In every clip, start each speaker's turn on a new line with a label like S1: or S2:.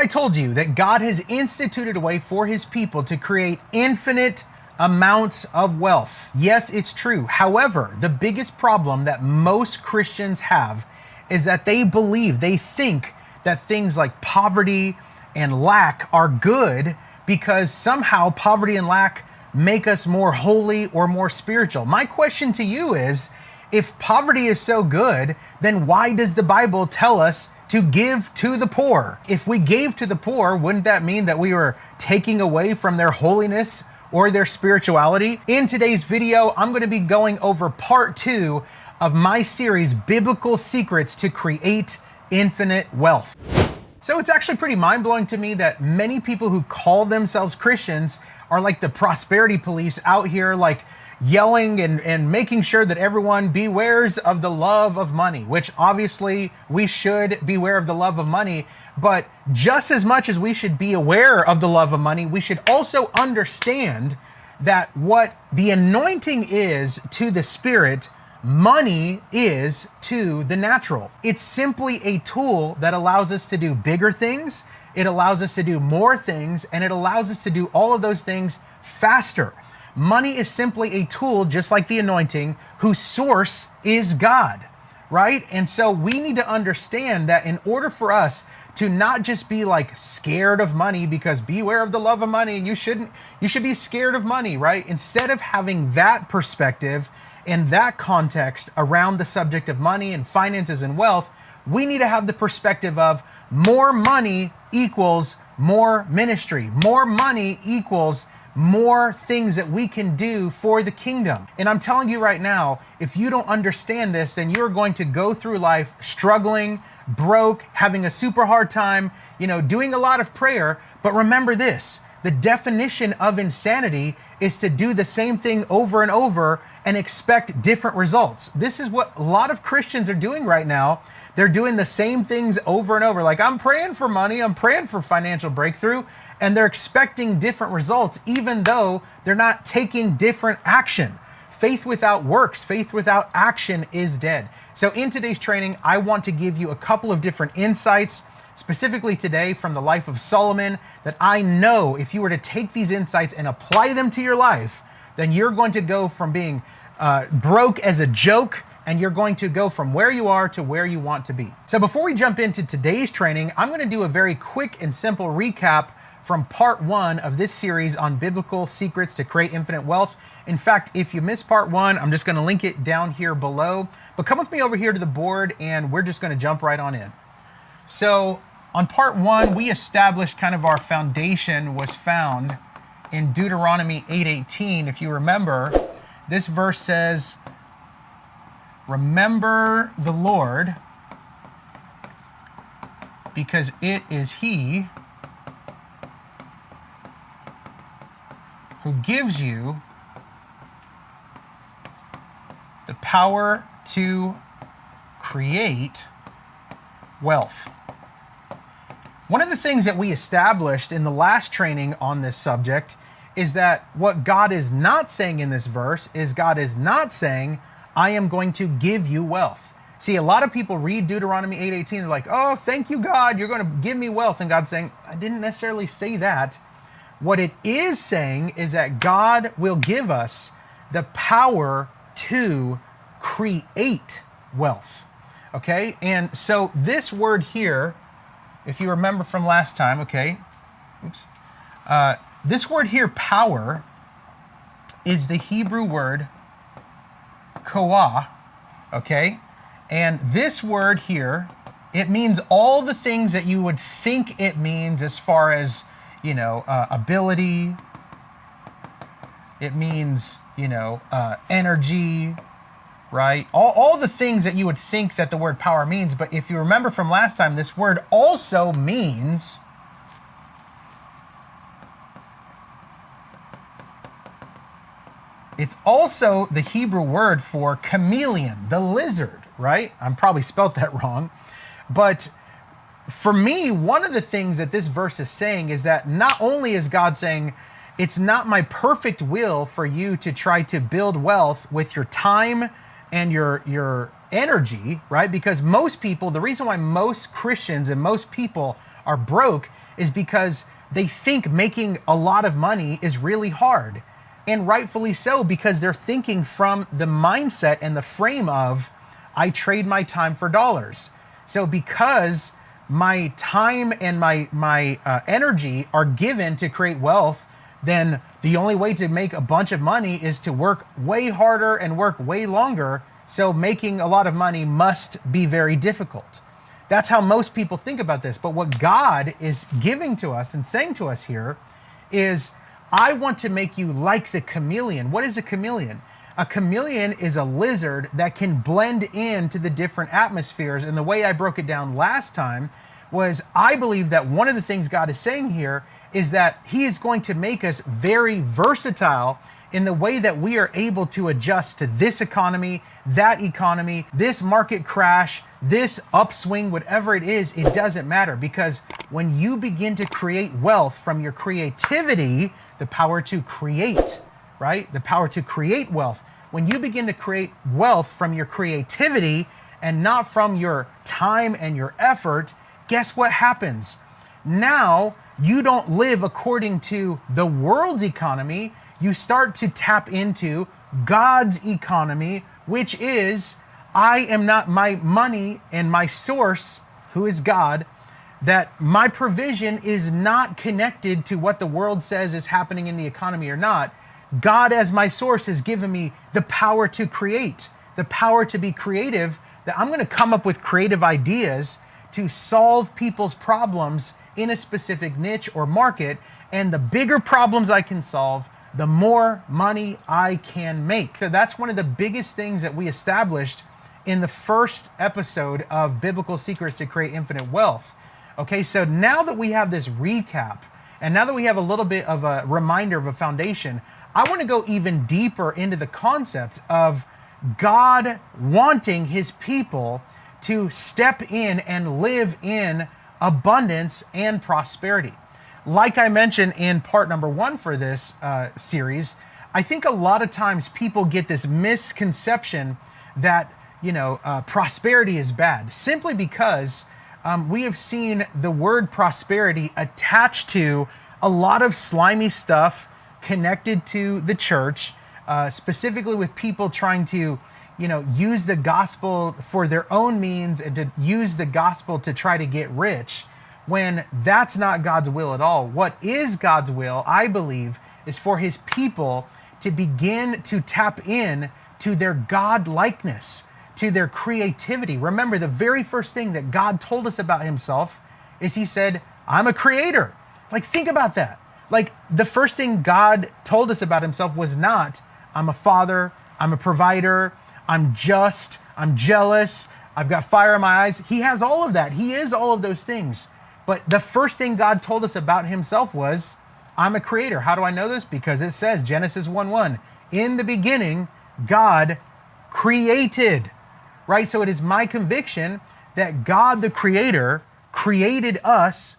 S1: I told you that God has instituted a way for his people to create infinite amounts of wealth. Yes, it's true. However, the biggest problem that most Christians have is that they think that things like poverty and lack are good because somehow poverty and lack make us more holy or more spiritual. My question to you is, if poverty is so good, then why does the Bible tell us to give to the poor? If we gave to the poor, wouldn't that mean that we were taking away from their holiness or their spirituality? In today's video, I'm going to be going over part 2 of my series, Biblical Secrets to Create Infinite Wealth. So it's actually pretty mind-blowing to me that many people who call themselves Christians are like the prosperity police out here, like yelling and making sure that everyone bewares of the love of money, which obviously we should beware of the love of money. But just as much as we should be aware of the love of money, we should also understand that what the anointing is to the spirit, money is to the natural. It's simply a tool that allows us to do bigger things, it allows us to do more things, and it allows us to do all of those things faster. Money is simply a tool, just like the anointing, whose source is God, right? And so we need to understand that in order for us to not just be like scared of money, because beware of the love of money, you should be scared of money, right? Instead of having that perspective and that context around the subject of money and finances and wealth, we need to have the perspective of more money equals more ministry. More money equals more things that we can do for the kingdom. And I'm telling you right now, if you don't understand this, then you're going to go through life struggling, broke, having a super hard time, doing a lot of prayer. But remember this, the definition of insanity is to do the same thing over and over and expect different results. This is what a lot of Christians are doing right now. They're doing the same things over and over. Like, I'm praying for money, I'm praying for financial breakthrough, and they're expecting different results, even though they're not taking different action. Faith without works, faith without action is dead. So in today's training, I want to give you a couple of different insights, specifically today from the life of Solomon, that I know if you were to take these insights and apply them to your life, then you're going to go from being broke as a joke, and you're going to go from where you are to where you want to be. So before we jump into today's training, I'm going to do a very quick and simple recap from part 1 of this series on biblical secrets to create infinite wealth. In fact, if you missed part 1, I'm just going to link it down here below. But come with me over here to the board and we're just going to jump right on in. So on part 1, we established kind of our foundation was found in Deuteronomy 8:18. If you remember, this verse says, "Remember the Lord, because it is He who gives you the power to create wealth." One of the things that we established in the last training on this subject is that what God is not saying in this verse is God is not saying, I am going to give you wealth. See, a lot of people read Deuteronomy 8:18, they're like, oh, thank you, God, you're going to give me wealth. And God's saying, I didn't necessarily say that. What it is saying is that God will give us the power to create wealth. Okay? And so this word here, if you remember from last time, okay, this word here, power, is the Hebrew word 𝐑𝐢𝐜, okay? And this word here, it means all the things that you would think it means as far as, ability. It means, energy, right? All the things that you would think that the word power means. But if you remember from last time, this word also means it's also the Hebrew word for chameleon, the lizard, right? I'm probably spelt that wrong. But for me, one of the things that this verse is saying is that not only is God saying, it's not my perfect will for you to try to build wealth with your time and your energy, right? Because most people, the reason why most Christians and most people are broke is because they think making a lot of money is really hard. And rightfully so, because they're thinking from the mindset and the frame of, I trade my time for dollars. So because my time and my energy are given to create wealth, then the only way to make a bunch of money is to work way harder and work way longer. So making a lot of money must be very difficult. That's how most people think about this. But what God is giving to us and saying to us here is, I want to make you like the chameleon. What is a chameleon? A chameleon is a lizard that can blend into the different atmospheres. And the way I broke it down last time was, I believe that one of the things God is saying here is that he is going to make us very versatile in the way that we are able to adjust to this economy, this market crash, this upswing, whatever it is, it doesn't matter. Because when you begin to create wealth from your creativity, the power to create, right? The power to create wealth. When you begin to create wealth from your creativity and not from your time and your effort, guess what happens? Now, you don't live according to the world's economy. You start to tap into God's economy, which is, I am not my money and my source, who is God, that my provision is not connected to what the world says is happening in the economy or not. God as my source has given me the power to create, the power to be creative, that I'm going to come up with creative ideas to solve people's problems in a specific niche or market. And the bigger problems I can solve, the more money I can make. So that's one of the biggest things that we established in the first episode of Biblical Secrets to Create Infinite Wealth. Okay, so now that we have this recap, and now that we have a little bit of a reminder of a foundation, I want to go even deeper into the concept of God wanting his people to step in and live in abundance and prosperity. Like I mentioned in part number 1 for this series, I think a lot of times people get this misconception that, prosperity is bad, simply because we have seen the word prosperity attached to a lot of slimy stuff connected to the church, specifically with people trying to, use the gospel for their own means and to use the gospel to try to get rich, when that's not God's will at all. What is God's will, I believe, is for his people to begin to tap in to their God-likeness, to their creativity. Remember, the very first thing that God told us about himself is he said, I'm a creator. Like, think about that. Like, the first thing God told us about himself was not, I'm a father, I'm a provider, I'm just, I'm jealous, I've got fire in my eyes. He has all of that. He is all of those things. But the first thing God told us about himself was, I'm a creator. How do I know this? Because it says, Genesis 1:1, in the beginning, God created, right? So it is my conviction that God, the creator, created us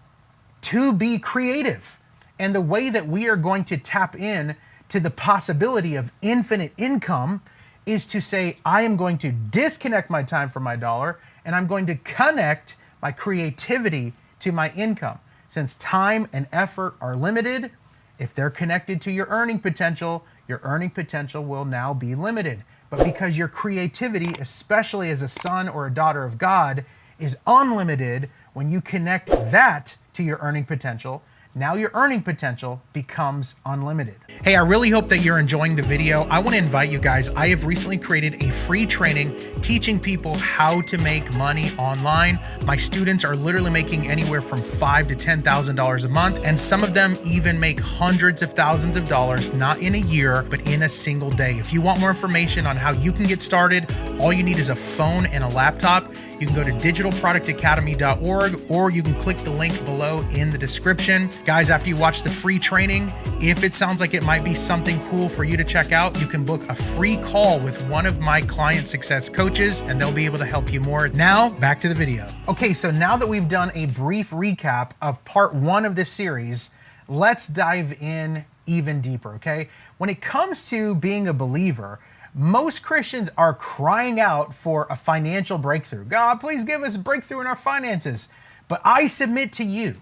S1: to be creative. And the way that we are going to tap in to the possibility of infinite income is to say, I am going to disconnect my time from my dollar, and I'm going to connect my creativity to my income. Since time and effort are limited, if they're connected to your earning potential will now be limited. But because your creativity, especially as a son or a daughter of God, is unlimited, when you connect that to your earning potential, now your earning potential becomes unlimited. Hey, I really hope that you're enjoying the video. I want to invite you guys. I have recently created a free training teaching people how to make money online. My students are literally making anywhere from $5,000 to $10,000 a month, and some of them even make hundreds of thousands of dollars, not in a year, but in a single day. If you want more information on how you can get started, all you need is a phone and a laptop. You can go to digitalproductacademy.org, or you can click the link below in the description. Guys, after you watch the free training, if it sounds like it might be something cool for you to check out, you can book a free call with one of my client success coaches, and they'll be able to help you more. Now, back to the video. Okay, so now that we've done a brief recap of part 1 of this series, let's dive in even deeper, okay? When it comes to being a believer, most Christians are crying out for a financial breakthrough. God, please give us a breakthrough in our finances. But I submit to you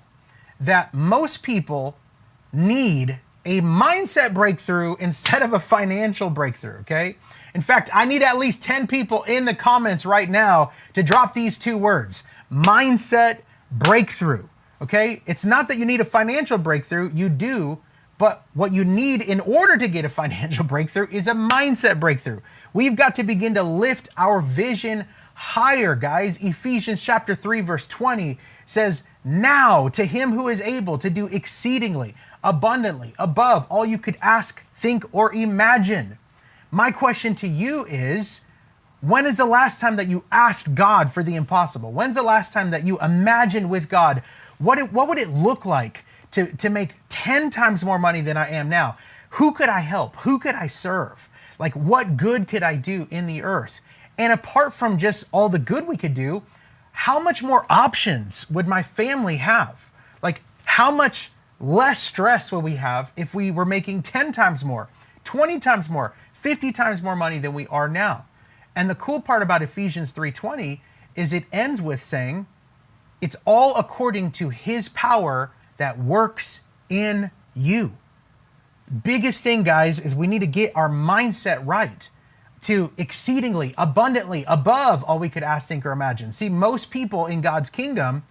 S1: that most people need a mindset breakthrough instead of a financial breakthrough, okay? In fact, I need at least 10 people in the comments right now to drop these two words, mindset breakthrough, okay? It's not that you need a financial breakthrough, you do, but what you need in order to get a financial breakthrough is a mindset breakthrough. We've got to begin to lift our vision higher, guys. Ephesians chapter 3, verse 20 says, now to him who is able to do exceedingly, abundantly, above all you could ask, think, or imagine. My question to you is, when is the last time that you asked God for the impossible? When's the last time that you imagined with God, what would it look like to make 10 times more money than I am now? Who could I help? Who could I serve? Like, what good could I do in the earth? And apart from just all the good we could do, how much more options would my family have? Like, how much less stress would we have if we were making 10 times more, 20 times more, 50 times more money than we are now? And the cool part about Ephesians 3:20 is it ends with saying, it's all according to his power that works in you. Biggest thing, guys, is we need to get our mindset right to exceedingly, abundantly, above all we could ask, think, or imagine. See, most people in God's kingdom,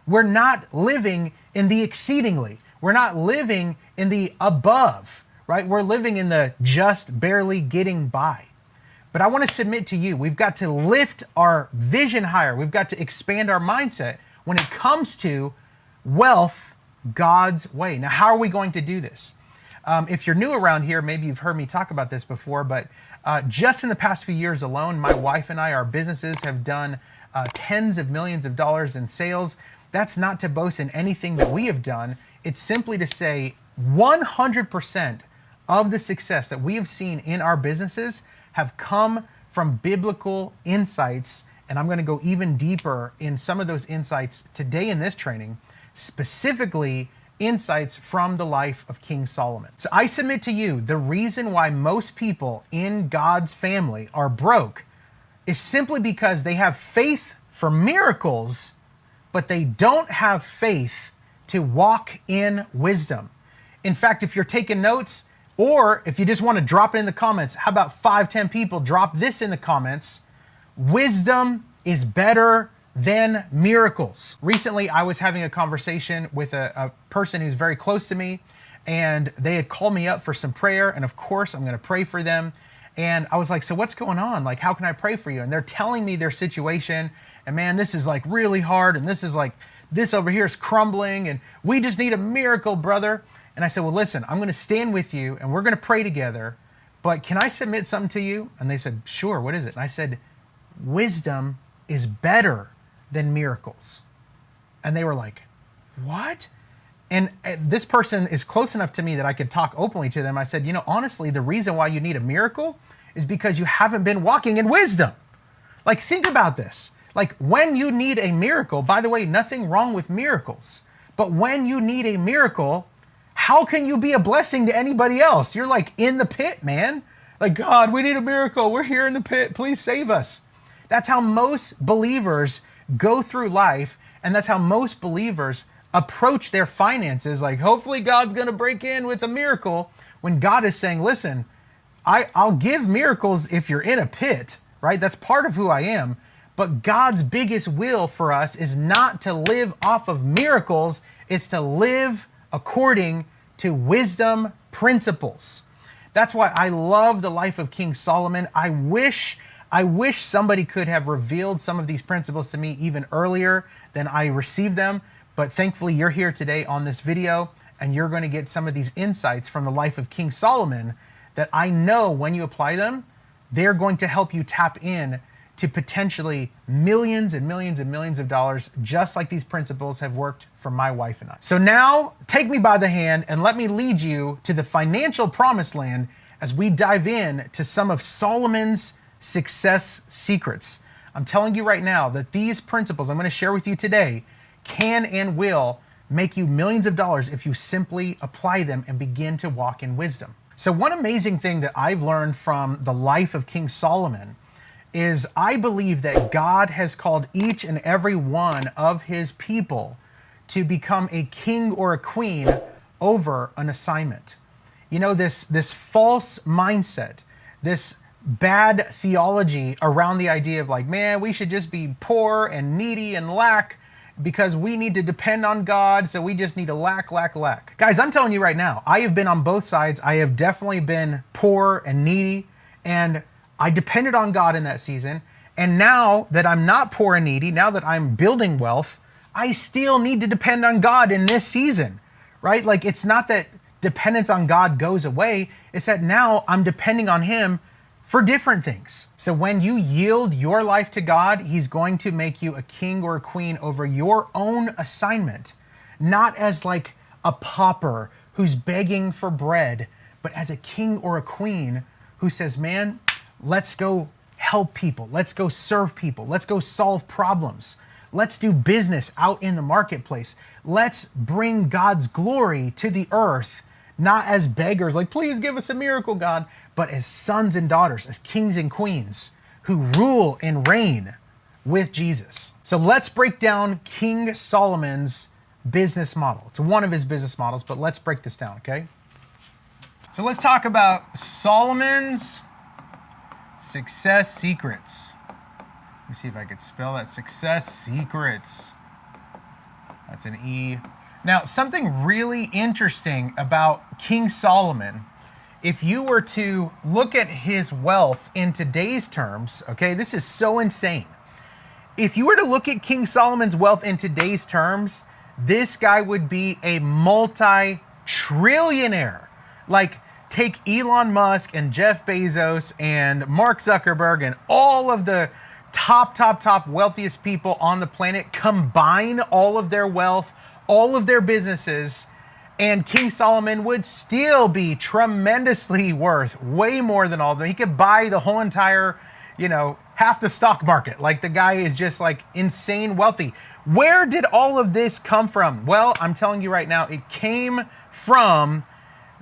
S1: we're not living in the exceedingly. We're not living in the above, right? We're living in the just barely getting by. But I want to submit to you, we've got to lift our vision higher. We've got to expand our mindset when it comes to wealth God's way. Now, how are we going to do this? If you're new around here, maybe you've heard me talk about this before, but just in the past few years alone, my wife and I, our businesses have done tens of millions of dollars in sales. That's not to boast in anything that we have done. It's simply to say 100% of the success that we have seen in our businesses have come from biblical insights. And I'm going to go even deeper in some of those insights today in this training, specifically insights from the life of King Solomon. So I submit to you, the reason why most people in God's family are broke is simply because they have faith for miracles, but they don't have faith to walk in wisdom. In fact, if you're taking notes, or if you just want to drop it in the comments, how about 5-10 people drop this in the comments? Wisdom is better than miracles. Recently, I was having a conversation with a person who's very close to me, and they had called me up for some prayer, and of course, I'm going to pray for them. And I was like, so what's going on? Like, how can I pray for you? And they're telling me their situation, and man, this is like really hard, and this is like, this over here is crumbling, and we just need a miracle, brother. And I said, well, listen, I'm going to stand with you, and we're going to pray together, but can I submit something to you? And they said, sure, what is it? And I said, wisdom is better than miracles. And they were like, what? And this person is close enough to me that I could talk openly to them. I said, honestly, the reason why you need a miracle is because you haven't been walking in wisdom. Like, think about this. Like, when you need a miracle, by the way, nothing wrong with miracles, but when you need a miracle, how can you be a blessing to anybody else? You're like in the pit, man. Like, God, we need a miracle. We're here in the pit. Please save us. That's how most believers go through life, and that's how most believers approach their finances. Like, hopefully God's going to break in with a miracle, when God is saying, listen, I'll give miracles if you're in a pit, right? That's part of who I am. But God's biggest will for us is not to live off of miracles. It's to live according to wisdom principles. That's why I love the life of King Solomon. I wish somebody could have revealed some of these principles to me even earlier than I received them. But thankfully, you're here today on this video, and you're going to get some of these insights from the life of King Solomon that I know when you apply them, they're going to help you tap in to potentially millions and millions and millions of dollars, just like these principles have worked for my wife and I. So now, take me by the hand and let me lead you to the financial promised land as we dive in to some of Solomon's success secrets. I'm telling you right now that these principles I'm going to share with you today can and will make you millions of dollars if you simply apply them and begin to walk in wisdom. So one amazing thing that I've learned from the life of King Solomon is I believe that God has called each and every one of his people to become a king or a queen over an assignment. You know, this false mindset, this bad theology around the idea of like, man, we should just be poor and needy and lack because we need to depend on God, so we just need to lack. Guys, I'm telling you right now, I have been on both sides. I have definitely been poor and needy, and I depended on God in that season. And now that I'm not poor and needy, now that I'm building wealth, I still need to depend on God in this season, right? Like, it's not that dependence on God goes away. It's that now I'm depending on him for different things. So when you yield your life to God, he's going to make you a king or a queen over your own assignment, not as like a pauper who's begging for bread, but as a king or a queen who says, man, let's go help people. Let's go serve people. Let's go solve problems. Let's do business out in the marketplace. Let's bring God's glory to the earth, not as beggars, like, please give us a miracle, God, but as sons and daughters, as kings and queens who rule and reign with Jesus. So let's break down King Solomon's business model. It's one of his business models, but let's break this down, okay? So let's talk about Solomon's success secrets. Let me see if I could spell that. Success secrets. That's an E. Now, something really interesting about King Solomon, if you were to look at his wealth in today's terms, okay, this is so insane. If you were to look at King Solomon's wealth in today's terms, this guy would be a multi-trillionaire. Like, take Elon Musk and Jeff Bezos and Mark Zuckerberg and all of the top wealthiest people on the planet, combine all of their wealth, all of their businesses, and King Solomon would still be tremendously worth way more than all of them. He could buy the whole entire, half the stock market. Like, the guy is just like insane wealthy. Where did all of this come from? Well, I'm telling you right now, it came from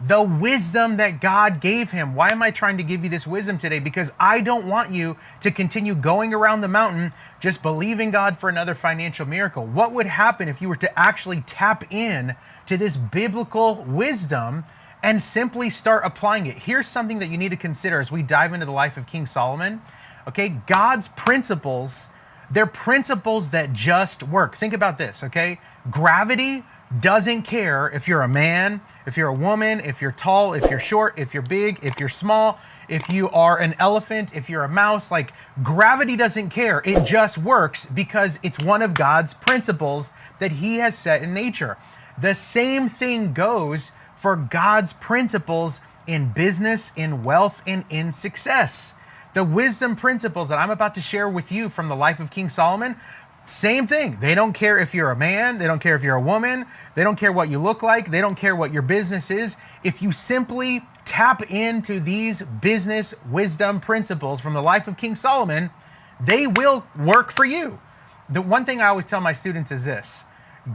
S1: the wisdom that God gave him. Why am I trying to give you this wisdom today? Because I don't want you to continue going around the mountain just believing God for another financial miracle. What would happen if you were to actually tap in to this biblical wisdom and simply start applying it? Here's something that you need to consider as we dive into the life of King Solomon. Okay, God's principles, they're principles that just work. Think about this, okay? Gravity doesn't care if you're a man, if you're a woman, if you're tall, if you're short, if you're big, if you're small, if you are an elephant, if you're a mouse. Like, gravity doesn't care. It just works because it's one of God's principles that he has set in nature. The same thing goes for God's principles in business, in wealth, and in success. The wisdom principles that I'm about to share with you from the life of King Solomon, same thing. They don't care if you're a man. They don't care if you're a woman. They don't care what you look like. They don't care what your business is. If you simply tap into these business wisdom principles from the life of King Solomon, they will work for you. The one thing I always tell my students is this: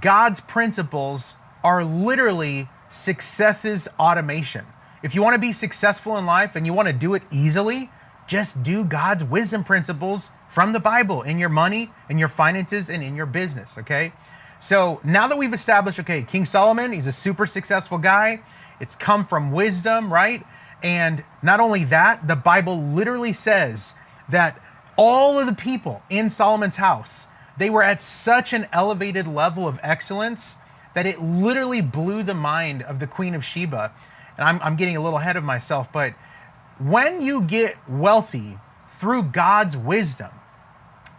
S1: God's principles are literally success's automation. If you want to be successful in life and you want to do it easily, just do God's wisdom principles from the Bible in your money, in your finances, and in your business, okay? So now that we've established, okay, King Solomon, he's a super successful guy. It's come from wisdom, right? And not only that, the Bible literally says that all of the people in Solomon's house, they were at such an elevated level of excellence that it literally blew the mind of the Queen of Sheba. And I'm getting a little ahead of myself, but when you get wealthy through God's wisdom,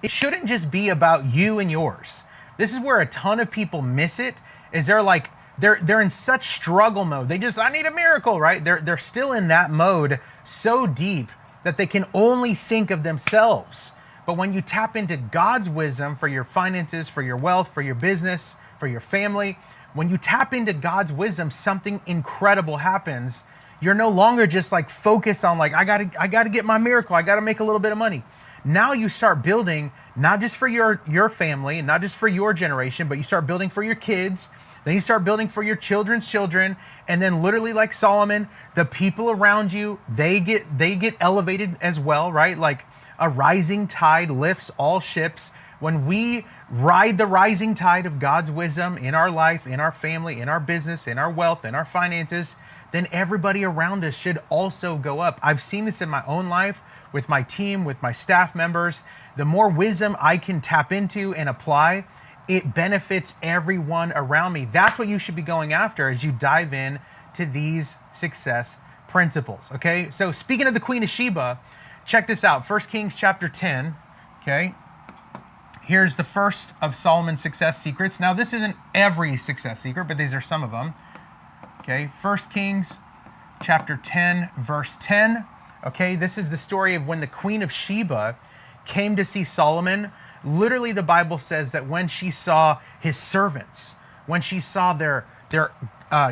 S1: it shouldn't just be about you and yours. This is where a ton of people miss it, is they're in such struggle mode. I need a miracle, right? They're still in that mode so deep that they can only think of themselves. But when you tap into God's wisdom for your finances, for your wealth, for your business, for your family, when you tap into God's wisdom, something incredible happens. You're no longer just like focused on like, I gotta get my miracle. I gotta make a little bit of money. Now you start building not just for your family, not just for your generation, but you start building for your kids. Then you start building for your children's children. And then literally like Solomon, the people around you, they get elevated as well, right? Like a rising tide lifts all ships. When we ride the rising tide of God's wisdom in our life, in our family, in our business, in our wealth, in our finances, then everybody around us should also go up. I've seen this in my own life, with my team, with my staff members. The more wisdom I can tap into and apply, it benefits everyone around me. That's what you should be going after as you dive in to these success principles, okay? So speaking of the Queen of Sheba, check this out. 1 Kings chapter 10, okay? Here's the first of Solomon's success secrets. Now, this isn't every success secret, but these are some of them. Okay, 1 Kings chapter 10, verse 10. Okay, this is the story of when the Queen of Sheba came to see Solomon. Literally, the Bible says that when she saw his servants, when she saw their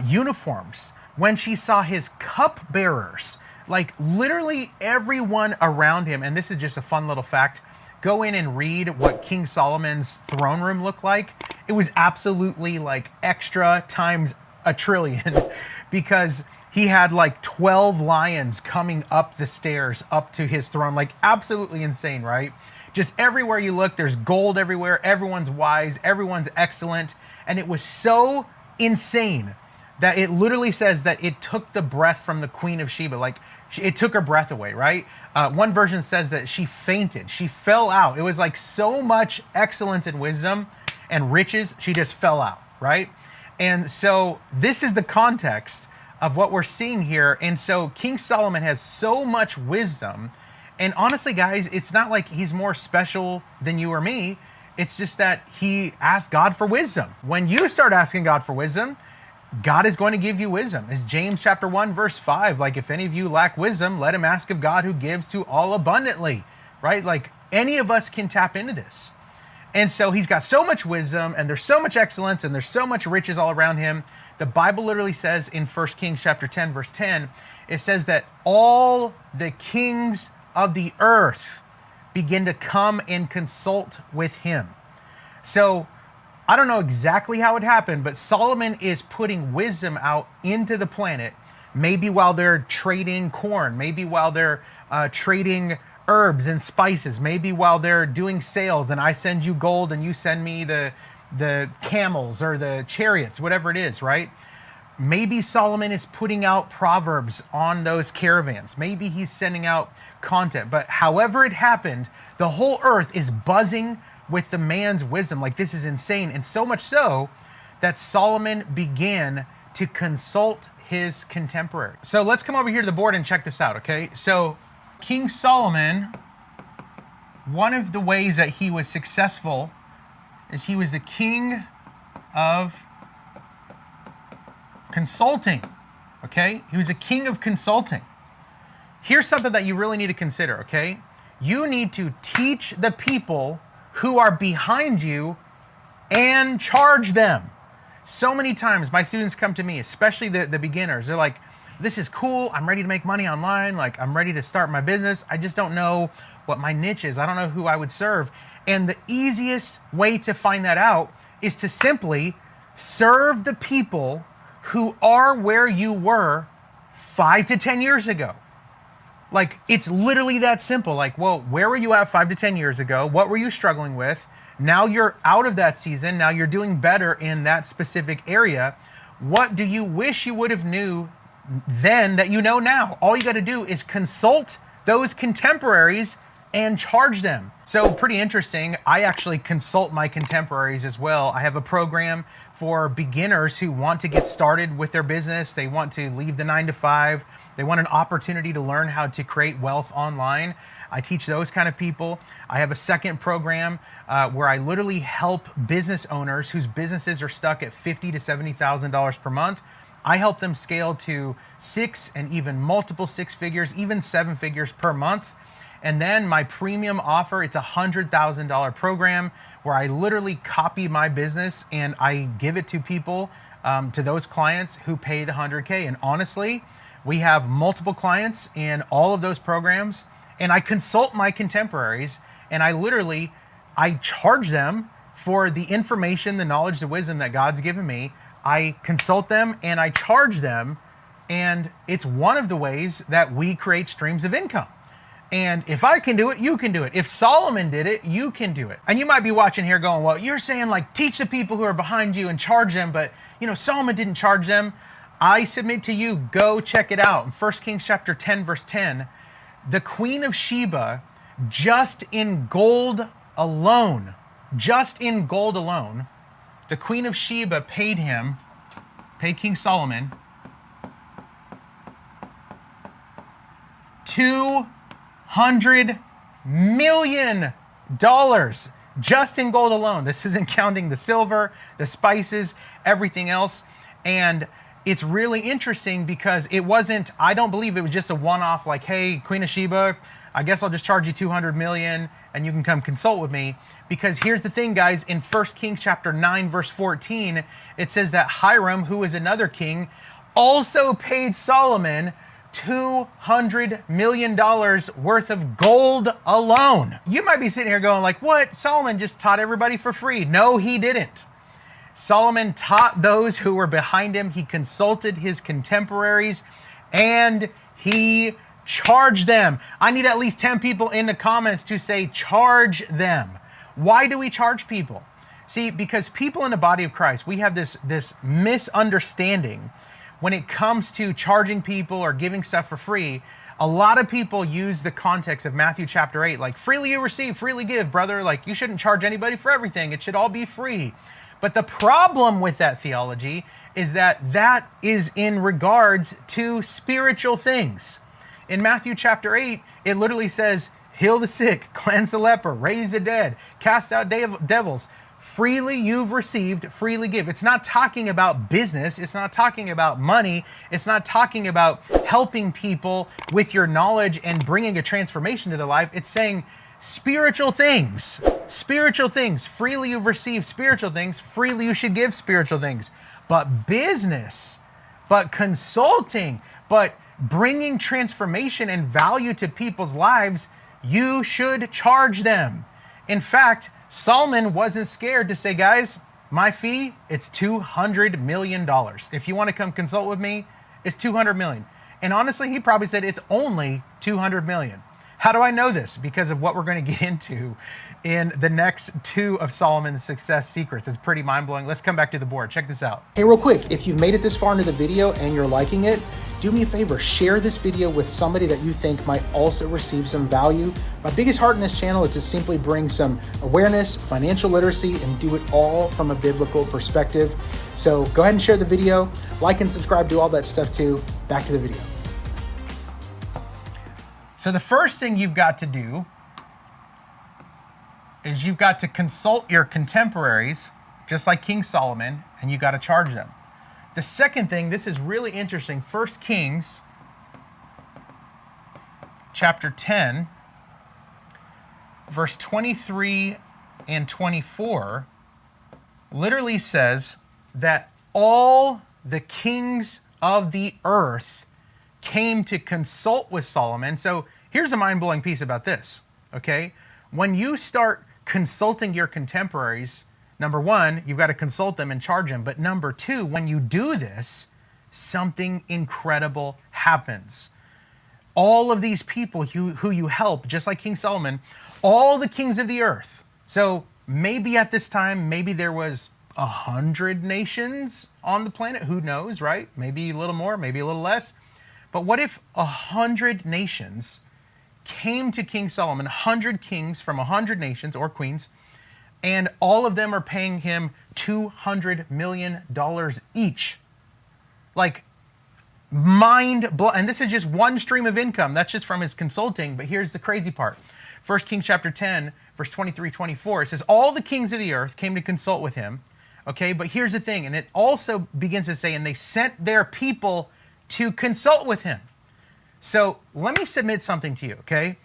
S1: uniforms, when she saw his cupbearers, like literally everyone around him, and this is just a fun little fact, go in and read what King Solomon's throne room looked like. It was absolutely like extra times a trillion because he had like 12 lions coming up the stairs up to his throne. Like absolutely insane, right? Just everywhere you look, there's gold everywhere. Everyone's wise. Everyone's excellent. And it was so insane that it literally says that it took the breath from the Queen of Sheba. Like it took her breath away, right? One version says that she fainted. She fell out. It was like so much excellence and wisdom and riches. She just fell out, right? And so this is the context of what we're seeing here. And so King Solomon has so much wisdom. And honestly, guys, it's not like he's more special than you or me. It's just that he asked God for wisdom. When you start asking God for wisdom, God is going to give you wisdom. It's James chapter 1, verse 5. Like, if any of you lack wisdom, let him ask of God who gives to all abundantly, right? Like, any of us can tap into this. And so he's got so much wisdom, and there's so much excellence, and there's so much riches all around him. The Bible literally says in 1 Kings chapter 10, verse 10, it says that all the kings of the earth begin to come and consult with him. So I don't know exactly how it happened, but Solomon is putting wisdom out into the planet, maybe while they're trading corn, maybe while they're trading herbs and spices, maybe while they're doing sales and I send you gold and you send me the camels or the chariots, whatever it is, right? Maybe Solomon is putting out proverbs on those caravans. Maybe he's sending out content, but however it happened, the whole earth is buzzing with the man's wisdom. Like, this is insane. And so much so that Solomon began to consult his contemporary. So let's come over here to the board and check this out, okay? So King Solomon, one of the ways that he was successful is he was the king of consulting, okay? He was a king of consulting. Here's something that you really need to consider, okay? You need to teach the people who are behind you and charge them. So many times my students come to me, especially the beginners. They're like, this is cool. I'm ready to make money online. Like, I'm ready to start my business. I just don't know what my niche is. I don't know who I would serve. And the easiest way to find that out is to simply serve the people who are where you were 5 to 10 years ago. Like, it's literally that simple. Like, well, where were you at 5 to 10 years ago? What were you struggling with? Now you're out of that season. Now you're doing better in that specific area. What do you wish you would have knew then that you know now? All you got to do is consult those contemporaries and charge them. So pretty interesting. I actually consult my contemporaries as well. I have a program for beginners who want to get started with their business. They want to leave the 9 to 5. They want an opportunity to learn how to create wealth online. I teach those kind of people. I have a second program where I literally help business owners whose businesses are stuck at $50,000 to $70,000 per month. I help them scale to 6 and even multiple 6 figures, even 7 figures per month. And then my premium offer, it's a $100,000 program where I literally copy my business and I give it to people, to those clients who pay the 100K. And honestly, we have multiple clients in all of those programs, and I consult my contemporaries, and I charge them for the information, the knowledge, the wisdom that God's given me. I consult them and I charge them, and it's one of the ways that we create streams of income. And if I can do it, you can do it. If Solomon did it, you can do it. And you might be watching here going, well, you're saying like teach the people who are behind you and charge them, but Solomon didn't charge them. I submit to you, go check it out. In 1 Kings chapter 10, verse 10, the Queen of Sheba, just in gold alone, the Queen of Sheba paid King Solomon $200 million just in gold alone. This isn't counting the silver, the spices, everything else. And it's really interesting because I don't believe it was just a one-off like, hey, Queen of Sheba, I guess I'll just charge you $200 million and you can come consult with me. Because here's the thing, guys, in 1 Kings chapter 9, verse 14, it says that Hiram, who is another king, also paid Solomon $200 million worth of gold alone. You might be sitting here going like, what? Solomon just taught everybody for free. No, he didn't. Solomon taught those who were behind him. He consulted his contemporaries and he charged them. I need at least 10 people in the comments to say charge them. Why do we charge people? See, because people in the body of Christ, we have this misunderstanding when it comes to charging people or giving stuff for free. A lot of people use the context of Matthew chapter 8, like freely you receive, freely give, brother. Like you shouldn't charge anybody for everything. It should all be free. But the problem with that theology is that is in regards to spiritual things. In Matthew chapter 8, it literally says, heal the sick, cleanse the leper, raise the dead, cast out devils. Freely you've received, freely give. It's not talking about business. It's not talking about money. It's not talking about helping people with your knowledge and bringing a transformation to their life. It's saying spiritual things. Spiritual things. Freely you've received spiritual things. Freely you should give spiritual things. But business, but consulting, but bringing transformation and value to people's lives, you should charge them. In fact, Solomon wasn't scared to say, guys, my fee, it's $200 million. If you want to come consult with me, it's $200 million. And honestly, he probably said it's only $200 million. How do I know this? Because of what we're going to get into in the next two of Solomon's success secrets. It's pretty mind-blowing. Let's come back to the board. Check this out.
S2: Hey, real quick, if you've made it this far into the video and you're liking it, do me a favor, share this video with somebody that you think might also receive some value. My biggest heart in this channel is to simply bring some awareness, financial literacy, and do it all from a biblical perspective. So go ahead and share the video, like and subscribe, do all that stuff too. Back to the video.
S1: So the first thing you've got to do is you've got to consult your contemporaries, just like King Solomon, and you got to charge them. The second thing, this is really interesting. 1 Kings chapter 10, verse 23 and 24, literally says that all the kings of the earth came to consult with Solomon. So here's a mind-blowing piece about this, okay? When you start consulting your contemporaries, number one, you've got to consult them and charge them. But number two, when you do this, something incredible happens. All of these people who you help, just like King Solomon, all the kings of the earth. So maybe at this time, maybe there was 100 nations on the planet. Who knows, right? Maybe a little more, maybe a little less. But what if 100 nations came to King Solomon, 100 kings from 100 nations or queens, and all of them are paying him $200 million each? Like, mind-blowing. And this is just one stream of income. That's just from his consulting. But here's the crazy part. 1 Kings chapter 10, verse 23, 24, it says, all the kings of the earth came to consult with him. Okay, but here's the thing. And it also begins to say, and they sent their people to consult with him. So let me submit something to you, okay?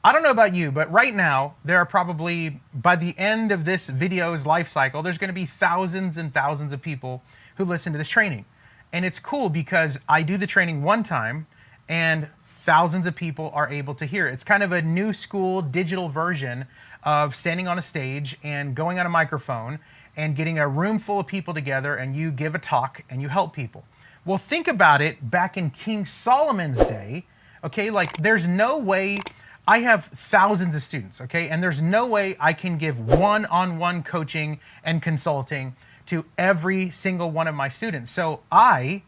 S1: I don't know about you, but right now, there are probably, by the end of this video's life cycle, there's going to be thousands and thousands of people who listen to this training. And it's cool because I do the training one time and thousands of people are able to hear it. It's kind of a new school digital version of standing on a stage and going on a microphone and getting a room full of people together and you give a talk and you help people. Well, think about it back in King Solomon's day. Okay, like there's no way. I have thousands of students, okay, and there's no way I can give one-on-one coaching and consulting to every single one of my students. So I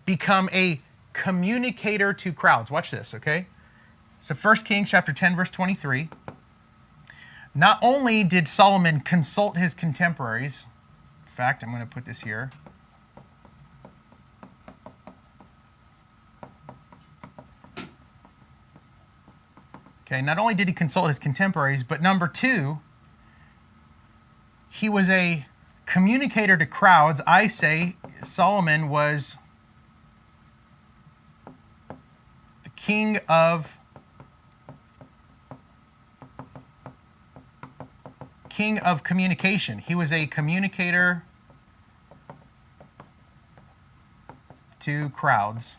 S1: become a communicator to crowds. Watch this, okay? So 1 Kings chapter 10, verse 23. Not only did Solomon consult his contemporaries, in fact, I'm going to put this here. Okay, not only did he consult his contemporaries, but number two, he was a communicator to crowds. I say Solomon was the king of communication. He was a communicator to crowds.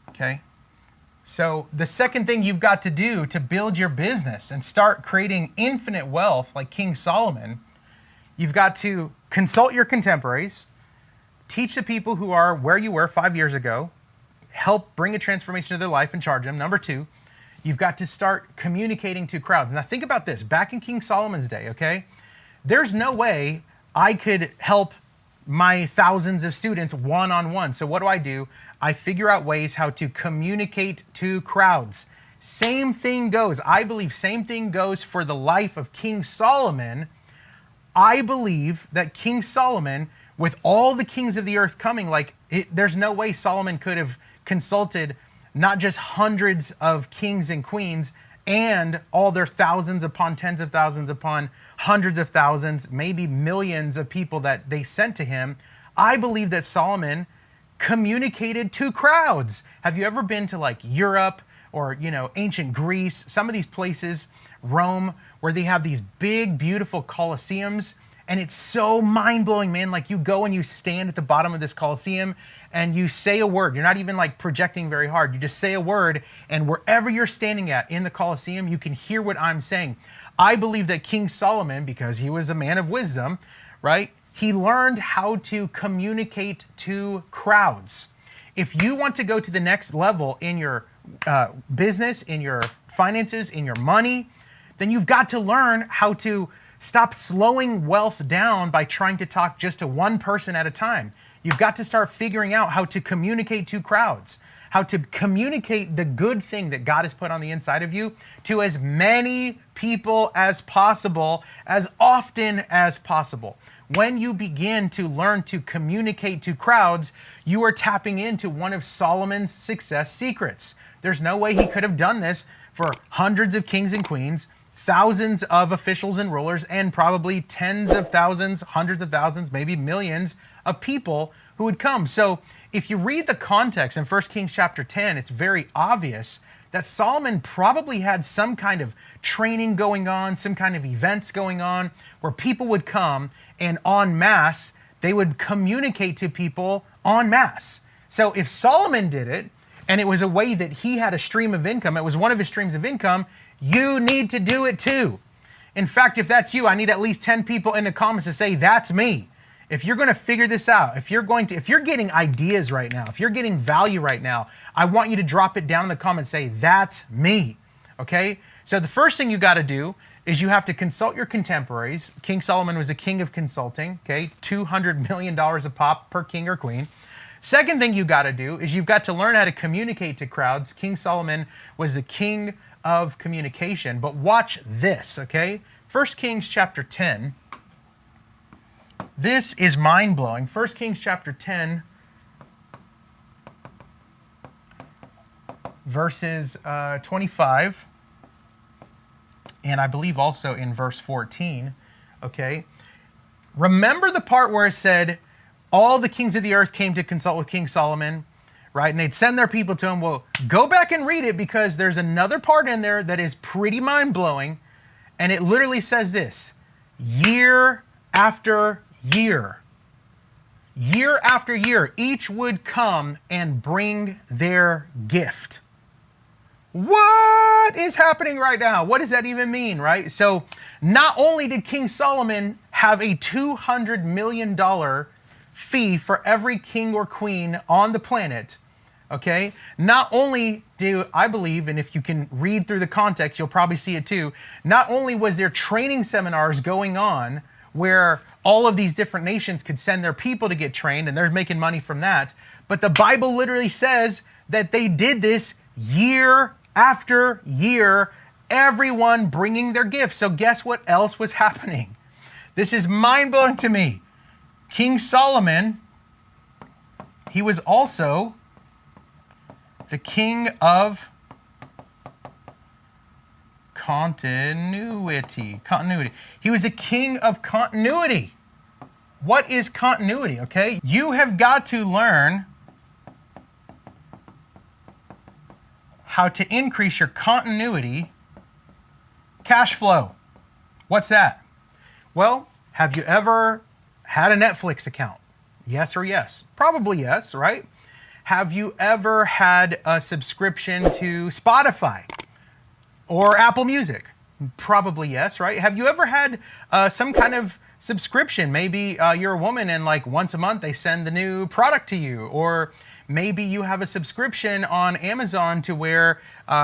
S1: Okay? So the second thing you've got to do to build your business and start creating infinite wealth like King Solomon, you've got to consult your contemporaries, teach the people who are where you were 5 years ago, help bring a transformation to their life and charge them. Number two, you've got to start communicating to crowds. Now think about this, back in King Solomon's day, okay? There's no way I could help my thousands of students one-on-one. So what do? I figure out ways how to communicate to crowds. Same thing goes. I believe same thing goes for the life of King Solomon. I believe that King Solomon, with all the kings of the earth coming, there's no way Solomon could have consulted not just hundreds of kings and queens and all their thousands upon tens of thousands upon hundreds of thousands, maybe millions of people that they sent to him. I believe that Solomon communicated to crowds. Have you ever been to like Europe or, ancient Greece, some of these places, Rome, where they have these big, beautiful Colosseums? And it's so mind-blowing, man. Like you go and you stand at the bottom of this Colosseum and you say a word. You're not even like projecting very hard. You just say a word, and wherever you're standing at in the Colosseum, you can hear what I'm saying. I believe that King Solomon, because he was a man of wisdom, right? He learned how to communicate to crowds. If you want to go to the next level in your business, in your finances, in your money, then you've got to learn how to stop slowing wealth down by trying to talk just to one person at a time. You've got to start figuring out how to communicate to crowds, how to communicate the good thing that God has put on the inside of you to as many people as possible, as often as possible. When you begin to learn to communicate to crowds, you are tapping into one of Solomon's success secrets. There's no way he could have done this for hundreds of kings and queens, thousands of officials and rulers, and probably tens of thousands, hundreds of thousands, maybe millions of people who would come. So if you read the context in 1 Kings chapter 10, it's very obvious that Solomon probably had some kind of training going on, some kind of events going on where people would come and en masse, they would communicate to people en masse. So if Solomon did it, and it was a way that he had a stream of income, it was one of his streams of income, you need to do it too. In fact, if that's you, I need at least 10 people in the comments to say, that's me. If you're going to figure this out, if you're getting ideas right now, if you're getting value right now, I want you to drop it down in the comments, say, that's me. Okay? So the first thing you got to do is you have to consult your contemporaries. King Solomon was a king of consulting, okay? $200 million a pop per king or queen. Second thing you got to do is you've got to learn how to communicate to crowds. King Solomon was the king of communication. But watch this, okay? 1 Kings chapter 10. This is mind-blowing. 1 Kings chapter 10, verses 25, and I believe also in verse 14, okay? Remember the part where it said, all the kings of the earth came to consult with King Solomon, right? And they'd send their people to him. Well, go back and read it, because there's another part in there that is pretty mind-blowing, and it literally says this: year after year, year after year, each would come and bring their gift. What is happening right now? What does that even mean, right? So not only did King Solomon have a $200 million fee for every king or queen on the planet, Okay? Not only do I believe, and if you can read through the context, you'll probably see it too, not only was there training seminars going on where all of these different nations could send their people to get trained and they're making money from that, but the Bible literally says that they did this year after year, everyone bringing their gifts. So guess what else was happening? This is mind-blowing to me. King Solomon, he was also the king of continuity. He was a king of continuity. What is continuity, okay? You have got to learn how to increase your continuity cash flow. What's that? Well, have you ever had a Netflix account? Yes or yes? Probably yes, right? Have you ever had a subscription to Spotify or Apple Music? Probably yes, right? Have you ever had some kind of subscription? Maybe you're a woman and like once a month they send the new product to you, or maybe you have a subscription on Amazon to where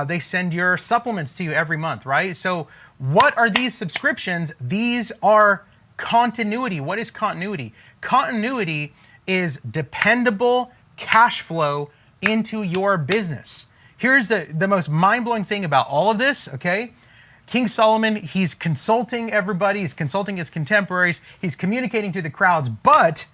S1: they send your supplements to you every month, right? So what are these subscriptions? These are continuity. What is continuity? Continuity is dependable cash flow into your business. Here's the most mind-blowing thing about all of this, okay? King Solomon, he's consulting everybody, he's consulting his contemporaries, he's communicating to the crowds, but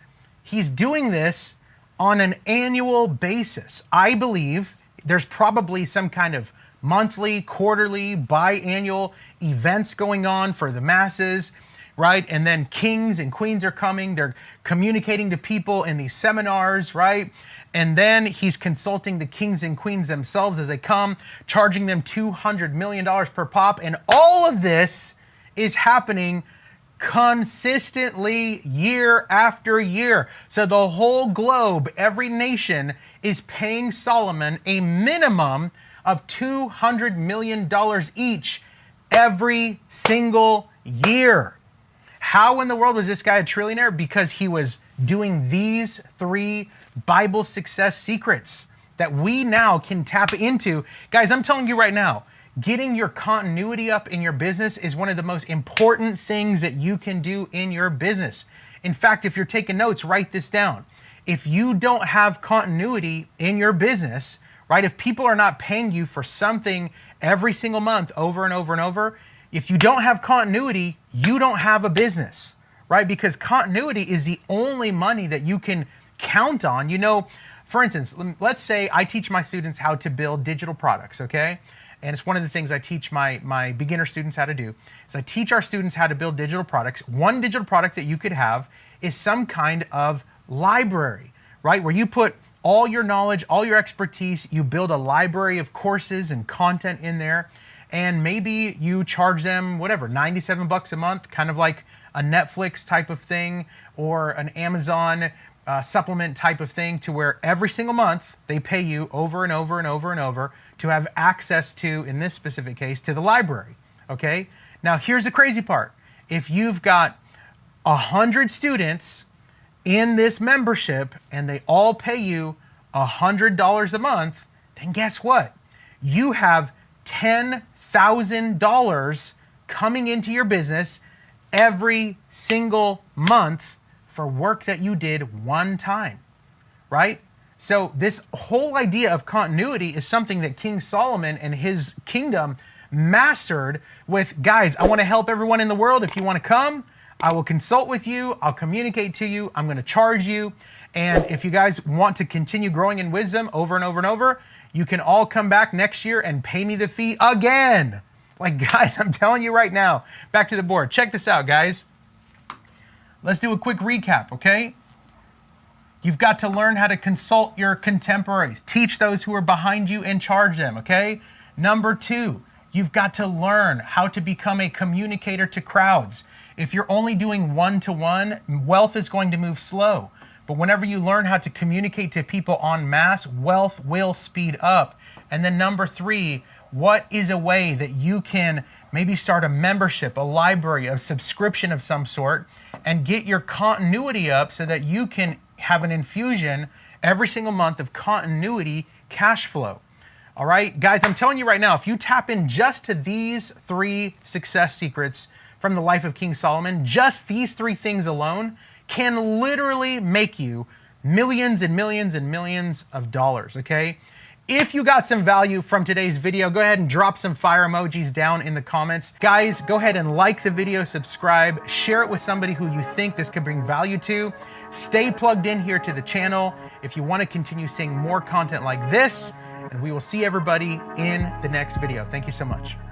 S1: he's doing this on an annual basis. I believe there's probably some kind of monthly, quarterly, biannual events going on for the masses, right? And then kings and queens are coming, they're communicating to people in these seminars, right? And then he's consulting the kings and queens themselves as they come, charging them $200 million per pop. And all of this is happening consistently year after year. So the whole globe, every nation is paying Solomon a minimum of $200 million each every single year. How in the world was this guy a trillionaire? Because he was doing these 3 Bible success secrets that we now can tap into. Guys, I'm telling you right now, getting your continuity up in your business is one of the most important things that you can do in your business. In fact, if you're taking notes, write this down. If you don't have continuity in your business, right? If people are not paying you for something every single month over and over and over, if you don't have continuity, you don't have a business, right? Because continuity is the only money that you can count on. You know, for instance, let's say I teach my students how to build digital products, okay? And it's one of the things I teach my beginner students how to do. Is I teach our students how to build digital products. One digital product that you could have is some kind of library, right? Where you put all your knowledge, all your expertise, you build a library of courses and content in there. And maybe you charge them, whatever, 97 bucks a month, kind of like a Netflix type of thing or an Amazon supplement type of thing, to where every single month they pay you over and over and over and over to have access to, in this specific case, to the library, okay? Now, here's the crazy part. If you've got 100 students in this membership and they all pay you $100 a month, then guess what? You have $10,000 coming into your business every single month for work that you did one time, right? So this whole idea of continuity is something that King Solomon and his kingdom mastered with, guys, I want to help everyone in the world. If you want to come, I will consult with you. I'll communicate to you. I'm going to charge you. And if you guys want to continue growing in wisdom over and over and over, you can all come back next year and pay me the fee again. Like, guys, I'm telling you right now, back to the board. Check this out, guys. Let's do a quick recap, okay? You've got to learn how to consult your contemporaries. Teach those who are behind you and charge them, okay? Number 2, you've got to learn how to become a communicator to crowds. If you're only doing one-to-one, wealth is going to move slow. But whenever you learn how to communicate to people en masse, wealth will speed up. And then number 3, what is a way that you can maybe start a membership, a library, a subscription of some sort, and get your continuity up so that you can have an infusion every single month of continuity cash flow. All right, guys, I'm telling you right now, if you tap in just to these 3 success secrets from the life of King Solomon, just these 3 things alone can literally make you millions and millions and millions of dollars, okay? If you got some value from today's video, go ahead and drop some fire emojis down in the comments. Guys, go ahead and like the video, subscribe, share it with somebody who you think this could bring value to. Stay plugged in here to the channel if you want to continue seeing more content like this, and we will see everybody in the next video. Thank you so much.